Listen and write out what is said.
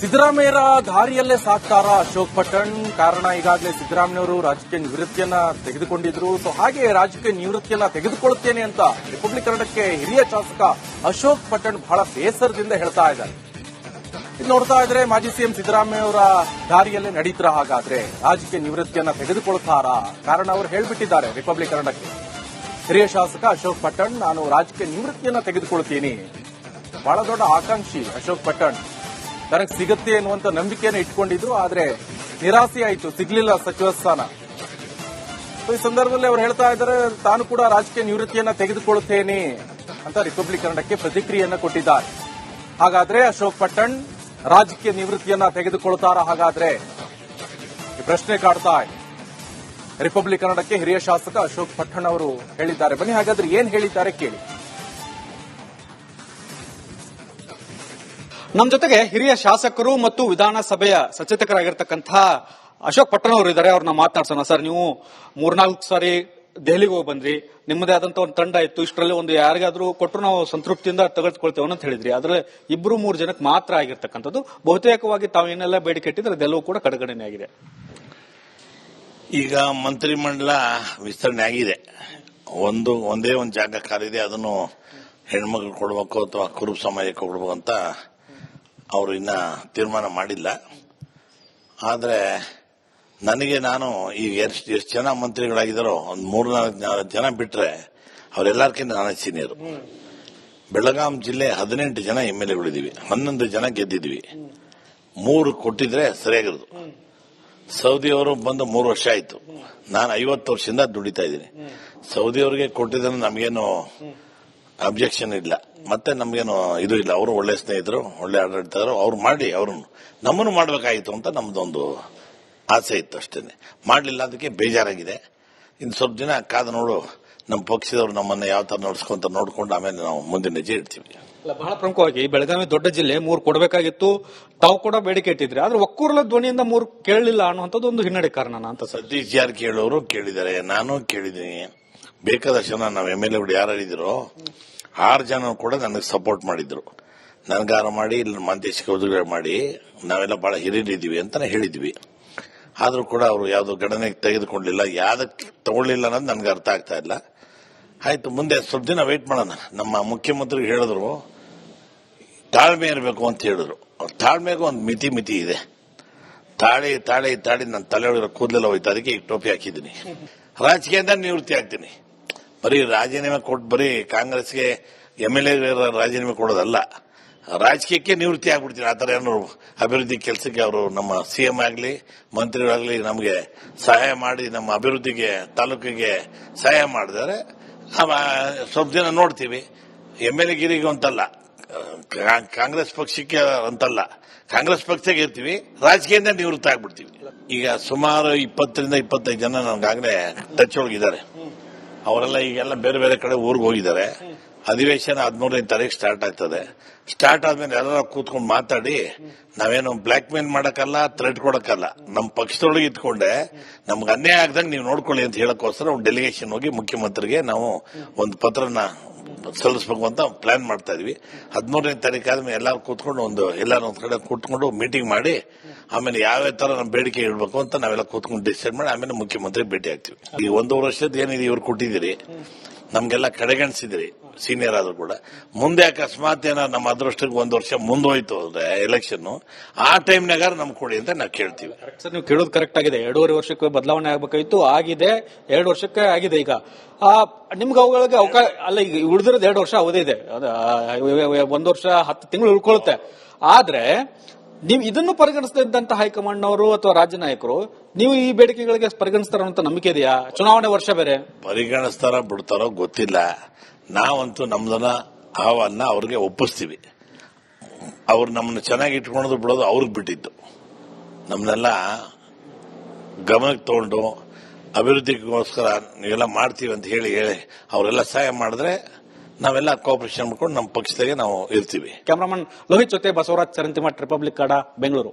ಸಿದ್ದರಾಮಯ್ಯರ ದಾರಿಯಲ್ಲೇ ಸಾಕ್ತಾರ ಅಶೋಕ್ ಪಟ್ಟಣ್. ಕಾರಣ ಈಗಾಗಲೇ ಸಿದ್ದರಾಮಯ್ಯವರು ರಾಜಕೀಯ ನಿವೃತ್ತಿಯನ್ನ ತೆಗೆದುಕೊಂಡಿದ್ರು. ಸೊ ಹಾಗೆ ರಾಜಕೀಯ ನಿವೃತ್ತಿಯನ್ನ ತೆಗೆದುಕೊಳ್ಳುತ್ತೇನೆ ಅಂತ ರಿಪಬ್ಲಿಕ್ ಕನ್ನಡಕ್ಕೆ ಹಿರಿಯ ಶಾಸಕ ಅಶೋಕ್ ಪಟ್ಟಣ್ ಬಹಳ ಬೇಸರದಿಂದ ಹೇಳ್ತಾ ಇದ್ದಾರೆ. ಇದು ನೋಡ್ತಾ ಇದ್ರೆ ಮಾಜಿ ಸಿಎಂ ಸಿದ್ದರಾಮಯ್ಯವರ ದಾರಿಯಲ್ಲೇ ನಡೀತರ. ಹಾಗಾದ್ರೆ ರಾಜಕೀಯ ನಿವೃತ್ತಿಯನ್ನ ತೆಗೆದುಕೊಳ್ತಾರಾ? ಕಾರಣ ಅವರು ಹೇಳ್ಬಿಟ್ಟಿದ್ದಾರೆ ರಿಪಬ್ಲಿಕ್ ಕನ್ನಡಕ್ಕೆ. ಹಿರಿಯ ಶಾಸಕ ಅಶೋಕ್ ಪಟ್ಟಣ್, ನಾನು ರಾಜಕೀಯ ನಿವೃತ್ತಿಯನ್ನ ತೆಗೆದುಕೊಳ್ತೀನಿ. ಬಹಳ ದೊಡ್ಡ ಆಕಾಂಕ್ಷಿ ಅಶೋಕ್ ಪಟ್ಟಣ್. ತನಗೆ ಸಿಗುತ್ತೆ ಎನ್ನುವಂತ ನಂಬಿಕೆಯನ್ನು ಇಟ್ಕೊಂಡಿದ್ರು, ಆದ್ರೆ ನಿರಾಸೆಯಾಯಿತು, ಸಿಗ್ಲಿಲ್ಲ ಸಚಿವ ಸ್ಥಾನ. ಈ ಸಂದರ್ಭದಲ್ಲಿ ಅವರು ಹೇಳ್ತಾ ಇದ್ದಾರೆ, ತಾನು ಕೂಡ ರಾಜಕೀಯ ನಿವೃತ್ತಿಯನ್ನ ತೆಗೆದುಕೊಳ್ಳುತ್ತೇನೆ ಅಂತ ರಿಪಬ್ಲಿಕ್ ಕನ್ನಡಕ್ಕೆ ಪ್ರತಿಕ್ರಿಯೆಯನ್ನ ಕೊಟ್ಟಿದ್ದಾರೆ. ಹಾಗಾದ್ರೆ ಅಶೋಕ್ ಪಟ್ಟಣ್ ರಾಜಕೀಯ ನಿವೃತ್ತಿಯನ್ನ ತೆಗೆದುಕೊಳ್ತಾರಾ? ಹಾಗಾದ್ರೆ ಈ ಪ್ರಶ್ನೆ ಕಾಡ್ತಾ ಇದೆ. ರಿಪಬ್ಲಿಕ್ ಕನ್ನಡಕ್ಕೆ ಹಿರಿಯ ಶಾಸಕ ಅಶೋಕ್ ಪಟ್ಟಣ್ ಅವರು ಹೇಳಿದ್ದಾರೆ. ಬನ್ನಿ ಹಾಗಾದ್ರೆ ಏನ್ ಹೇಳಿದ್ದಾರೆ ಕೇಳಿ. ನಮ್ಮ ಜೊತೆಗೆ ಹಿರಿಯ ಶಾಸಕರು ಮತ್ತು ವಿಧಾನಸಭೆಯ ಸಚೇತಕರಾಗಿರ್ತಕ್ಕಂತಹ ಅಶೋಕ್ ಪಟ್ಟಣ್ ಅವರು ಇದ್ದಾರೆ. ಅವ್ರನ್ನ ಮಾತನಾಡ್ಸೋಣ. ಸರ್, ನೀವು 4 ಸಾರಿ ದೆಹಲಿಗೆ ಹೋಗಿ ಬಂದ್ರಿ, ನಿಮ್ಮದೇ ಆದಂತ ಒಂದು ತಂಡ ಇತ್ತು. ಇಷ್ಟರಲ್ಲಿ ಒಂದು ಯಾರಿಗಾದ್ರೂ ಕೊಟ್ಟರು ನಾವು ಸಂತೃಪ್ತಿಯಿಂದ ತೆಗೆದುಕೊಳ್ತೇವೆ ಅಂತ ಹೇಳಿದ್ರಿ. ಆದ್ರೆ 2-3 ಜನಕ್ಕೆ ಮಾತ್ರ ಆಗಿರ್ತಕ್ಕಂಥದ್ದು. ಬಹುತೇಕವಾಗಿ ತಾವು ಏನೆಲ್ಲ ಬೇಡಿಕೆ ಇಟ್ಟಿದ್ರೆ ಅದೆಲ್ಲವೂ ಕೂಡ ಕಡೆಗಣನೆ ಆಗಿದೆ. ಈಗ ಮಂತ್ರಿಮಂಡಲ ವಿಸ್ತರಣೆ ಆಗಿದೆ. ಒಂದೇ ಒಂದು ಜಾಗ ಖಾಲಿದೆ, ಅದನ್ನು ಹೆಣ್ಮಕ್ಳು ಕೊಡಬೇಕು ಅಥವಾ ಕುರುಬ ಸಮಾಜಕ್ಕೆ ಕೊಡಬೇಕು ಅಂತ ಅವರು ಇನ್ನ ತೀರ್ಮಾನ ಮಾಡಿಲ್ಲ. ಆದ್ರೆ ನಾನು ಈಗ ಎಷ್ಟು ಜನ ಮಂತ್ರಿಗಳಾಗಿದ್ದಾರೋ ಒಂದು 3-4 ಜನ ಬಿಟ್ರೆ ಅವರೆಲ್ಲರಿಗಿಂತ ನಾನು ಸೀನಿಯರ್. ಬೆಳಗಾಂ ಜಿಲ್ಲೆ 18 ಜನ MLAಗಳಿದ್ದೀವಿ, 11 ಜನ ಗೆದ್ದಿದ್ವಿ. 3 ಕೊಟ್ಟಿದ್ರೆ ಸರಿಯಾಗಿರೋದು. ಸೌದಿಯವರು ಬಂದು 3 ವರ್ಷ ಆಯ್ತು. ನಾನು 50 ವರ್ಷದಿಂದ ದುಡಿತಾ ಇದ್ದೀನಿ. ಸೌದಿಯವರಿಗೆ ಕೊಟ್ಟಿದ್ರೆ ನಮಗೇನು ಅಬ್ಜೆಕ್ಷನ್ ಇಲ್ಲ, ಮತ್ತೆ ನಮ್ಗೇನು ಇದು ಇಲ್ಲ. ಅವರು ಒಳ್ಳೆ ಸ್ನೇಹಿತರು, ಒಳ್ಳೆ ಆಡಳಿತರು. ಅವ್ರು ಮಾಡಿ ನಮ್ಮನ್ನು ಮಾಡಬೇಕಾಗಿತ್ತು ಅಂತ ನಮ್ದೊಂದು ಆಸೆ ಇತ್ತು, ಅಷ್ಟೇನೆ. ಮಾಡಲಿಲ್ಲ, ಅದಕ್ಕೆ ಬೇಜಾರಾಗಿದೆ. ಇನ್ನು ಸ್ವಲ್ಪ ದಿನ ಕಾದು ನೋಡು, ನಮ್ಮ ಪಕ್ಷದವರು ನಮ್ಮನ್ನ ಯಾವ ತರ ನೋಡ್ಸ್ಕೊಂತ ನೋಡ್ಕೊಂಡು ಆಮೇಲೆ ನಾವು ಮುಂದಿನ ಹೆಜ್ಜೆ ಇಡ್ತೀವಿ. ಬಹಳ ಪ್ರಮುಖವಾಗಿ ಬೆಳಗಾವಿ ದೊಡ್ಡ ಜಿಲ್ಲೆ, 3 ಕೊಡಬೇಕಾಗಿತ್ತು. ತಾವು ಕೂಡ ಬೇಡಿಕೆ ಇಟ್ಟಿದ್ರಿ, ಆದ್ರೆ ಒಕ್ಕೂರಲ ಧ್ವನಿಯಿಂದ 3 ಕೇಳಲಿಲ್ಲ ಅನ್ನುವಂಥದ್ದು ಒಂದು ಹಿನ್ನಡೆ ಕಾರಣ ಅಂತ. ಸತೀಶ್ ಜಾರಕಿಹೊಳಿ ಕೇಳಿದ್ದಾರೆ, ನಾನು ಕೇಳಿದ್ದೀನಿ. ಬೇಕಾದಷ್ಟು ಜನ ನಾವು MLAಗಳು ಯಾರು ಹೇಳಿದ್ರು 6 ಜನ ಕೂಡ ನನಗೆ ಸಪೋರ್ಟ್ ಮಾಡಿದ್ರು. ನನ್ಗಾರ ಮಾಡಿ ಇಲ್ಲಿ ಮಂತೇಶ್ ಮಾಡಿ ನಾವೆಲ್ಲ ಬಹಳ ಹಿರಿಯರಿದ್ದೀವಿ ಅಂತಾನೆ ಹೇಳಿದ್ವಿ. ಆದ್ರೂ ಕೂಡ ಅವರು ಯಾವ್ದು ಗಣನೆಗೆ ತೆಗೆದುಕೊಳ್ಳಲಿಲ್ಲ. ಯಾವ್ದಕ್ಕೆ ತಗೊಳ್ಳಿಲ್ಲ ಅನ್ನೋದು ನನ್ಗೆ ಅರ್ಥ ಆಗ್ತಾ ಇಲ್ಲ. ಆಯ್ತು, ಮುಂದೆ ಸ್ವಲ್ಪ ದಿನ ವೇಟ್ ಮಾಡೋಣ. ನಮ್ಮ ಮುಖ್ಯಮಂತ್ರಿ ಹೇಳಿದ್ರು ತಾಳ್ಮೆ ಇರಬೇಕು ಅಂತ ಹೇಳಿದ್ರು. ತಾಳ್ಮೆಗೂ ಒಂದು ಮಿತಿ ಇದೆ. ತಾಳಿ ನನ್ನ ತಲೆಯೊಳಗಿರೋ ಕೂದಲೆಲ್ಲ ಹೋಯ್ತು, ಅದಕ್ಕೆ ಈಗ ಟೋಪಿ ಹಾಕಿದ್ದೀನಿ. ರಾಜಕೀಯದಿಂದ ನಿವೃತ್ತಿ ಆಗ್ತೀನಿ. ಬರೀ ರಾಜೀನಾಮೆ ಕೊಟ್ಟು ಬರೀ ಕಾಂಗ್ರೆಸ್ಗೆ MLA ರಾಜೀನಾಮೆ ಕೊಡೋದಲ್ಲ, ರಾಜಕೀಯಕ್ಕೆ ನಿವೃತ್ತಿ ಆಗ್ಬಿಡ್ತೀನಿ. ಆ ತರ ಏನೋ ಅಭಿವೃದ್ಧಿ ಕೆಲಸಕ್ಕೆ ಅವರು ನಮ್ಮ CM ಆಗಲಿ ಮಂತ್ರಿಗಳಾಗಲಿ ನಮಗೆ ಸಹಾಯ ಮಾಡಿ ನಮ್ಮ ಅಭಿವೃದ್ಧಿಗೆ ತಾಲೂಕಿಗೆ ಸಹಾಯ ಮಾಡಿದರೆ ಸ್ವಲ್ಪ ದಿನ ನೋಡ್ತೀವಿ. MLA ಗಿರಿಗೆ ಅಂತಲ್ಲ, ಕಾಂಗ್ರೆಸ್ ಪಕ್ಷಕ್ಕೆ ಅಂತಲ್ಲ, ಕಾಂಗ್ರೆಸ್ ಪಕ್ಷಕ್ಕೆ ಇರ್ತೀವಿ, ರಾಜಕೀಯದಿಂದ ನಿವೃತ್ತಿ ಆಗ್ಬಿಡ್ತೀವಿ. ಈಗ ಸುಮಾರು 20-25 ಜನ ನನಗಾಗಲೇ ಟಚ್ ಒಳಗಿದ್ದಾರೆ. ಅವರೆಲ್ಲ ಈಗೆಲ್ಲ ಬೇರೆ ಬೇರೆ ಕಡೆ ಊರಿಗೆ ಹೋಗಿದ್ದಾರೆ. ಅಧಿವೇಶನ 13ನೇ ತಾರೀಕು ಸ್ಟಾರ್ಟ್ ಆಗ್ತದೆ. ಸ್ಟಾರ್ಟ್ ಆದ್ಮೇಲೆ ಎಲ್ಲರೂ ಕೂತ್ಕೊಂಡು ಮಾತಾಡಿ, ನಾವೇನು ಬ್ಲಾಕ್ ಮೇಲ್ ಮಾಡಕ್ಕಲ್ಲ, ಥ್ರೆಟ್ ಕೊಡಕ್ಕಲ್ಲ, ನಮ್ಮ ಪಕ್ಷದೊಳಗೆ ಇಟ್ಕೊಂಡೆ ನಮ್ಗೆ ಅನ್ಯಾಯ ಆಗದಂಗೆ ನೀವು ನೋಡ್ಕೊಳ್ಳಿ ಅಂತ ಹೇಳಕ್ಕೋಸ್ಕರ ಡೆಲಿಗೇಷನ್ ಹೋಗಿ ಮುಖ್ಯಮಂತ್ರಿಗೆ ನಾವು ಒಂದು ಪತ್ರನ ಸಲ್ಲಿಸಬೇಕು ಅಂತ ಪ್ಲಾನ್ ಮಾಡ್ತಾ ಇದೀವಿ. 13ನೇ ತಾರೀಕು ಆದ್ಮೇಲೆ ಎಲ್ಲರೂ ಕೂತ್ಕೊಂಡು ಎಲ್ಲರೂ ಒಂದ್ ಕಡೆ ಕೂತ್ಕೊಂಡು ಮೀಟಿಂಗ್ ಮಾಡಿ ಆಮೇಲೆ ಯಾವ್ಯಾವ ತರ ನಮ್ಮ ಬೇಡಿಕೆ ಇಡಬೇಕು ಅಂತ ನಾವೆಲ್ಲ ಕೂತ್ಕೊಂಡು ಡಿಸೈಡ್ ಮಾಡಿ ಆಮೇಲೆ ಮುಖ್ಯಮಂತ್ರಿ ಭೇಟಿ ಆಗ್ತೀವಿ. ಈ 1 ವರ್ಷದ ಏನಿದೆ ಇವ್ರು ಕೊಟ್ಟಿದ್ದೀರಿ, ನಮ್ಗೆಲ್ಲ ಕಡೆಗಣಿಸಿದ್ರಿ ಸೀನಿಯರ್ ಆದ್ರೂ ಕೂಡ. ಮುಂದೆ ಅಕಸ್ಮಾತ್ ಏನಾದ್ರು ನಮ್ಮ ಅದೃಷ್ಟಕ್ಕೆ 1 ವರ್ಷ ಮುಂದೋಯ್ತು ಅಂದ್ರೆ ಎಲೆಕ್ಷನ್, ಆ ಟೈಮ್ನಾಗ ನಮ್ಗೆ ಕೊಡಿ ಅಂತ ನಾವು ಕೇಳ್ತೀವಿ. ಸರ್, ನೀವು ಕೇಳೋದು ಕರೆಕ್ಟ್ ಆಗಿದೆ. 2.5 ವರ್ಷಕ್ಕೆ ಬದಲಾವಣೆ ಆಗಬೇಕಾಗಿತ್ತು, ಆಗಿದೆ. 2 ವರ್ಷಕ್ಕೆ ಆಗಿದೆ. ಈಗ ನಿಮ್ಗೆ ಅವುಗಳಿಗೆ ಅವಕಾಶ ಅಲ್ಲ. ಈಗ ಉಳಿದಿರೋದು 2 ವರ್ಷ ಅವಧಿ ಇದೆ. 1 ವರ್ಷ 10 ತಿಂಗಳು ಉಳ್ಕೊಳ್ಳುತ್ತೆ. ಆದ್ರೆ ನೀವು ಇದನ್ನು ಪರಿಗಣಿಸದಂತ ಹೈಕಮಾಂಡ್ ನವರು ಅಥವಾ ರಾಜ್ಯ ನಾಯಕರು ನೀವು ಈ ಬೇಡಿಕೆಗಳಿಗೆ ಪರಿಗಣಿಸ್ತಾರ ಅಂತ ನಂಬಿಕೆ ಇದೆಯಾ? ಚುನಾವಣೆ ವರ್ಷ ಬೇರೆ. ಪರಿಗಣಿಸ್ತಾರ ಬಿಡ್ತಾರೋ ಗೊತ್ತಿಲ್ಲ. ನಾವಂತೂ ನಮ್ದನ್ನ ಆಹ್ವಾನ ಅವ್ರಿಗೆ ಒಪ್ಪಿಸ್ತೀವಿ. ಅವ್ರು ನಮ್ಮನ್ನ ಚೆನ್ನಾಗಿ ಇಟ್ಕೊಳ್ಳೋದು ಬಿಡೋದು ಅವ್ರಿಗೆ ಬಿಟ್ಟಿದ್ದು. ನಮ್ಮನ್ನೆಲ್ಲ ಗಮನಕ್ಕೆ ತಗೊಂಡು ಅಭಿವೃದ್ಧಿಗೋಸ್ಕರ ನೀವೆಲ್ಲ ಮಾಡ್ತೀವಿ ಅಂತ ಹೇಳಿ ಅವರೆಲ್ಲ ಸಹಾಯ ಮಾಡಿದ್ರೆ ನಾವೆಲ್ಲ ಕೋಆಪರೇಷನ್ ಮಾಡ್ಕೊಂಡು ನಮ್ಮ ಪಕ್ಷದಾಗೆ ನಾವು ಇರ್ತೀವಿ. ಕ್ಯಾಮರಾಮನ್ ಲೋಹಿತ್ ಜೊತೆ ಬಸವರಾಜ್ ಚರಂತಿಮಠ್, ರಿಪಬ್ಲಿಕ್ ಕನ್ನಡ, ಬೆಂಗಳೂರು.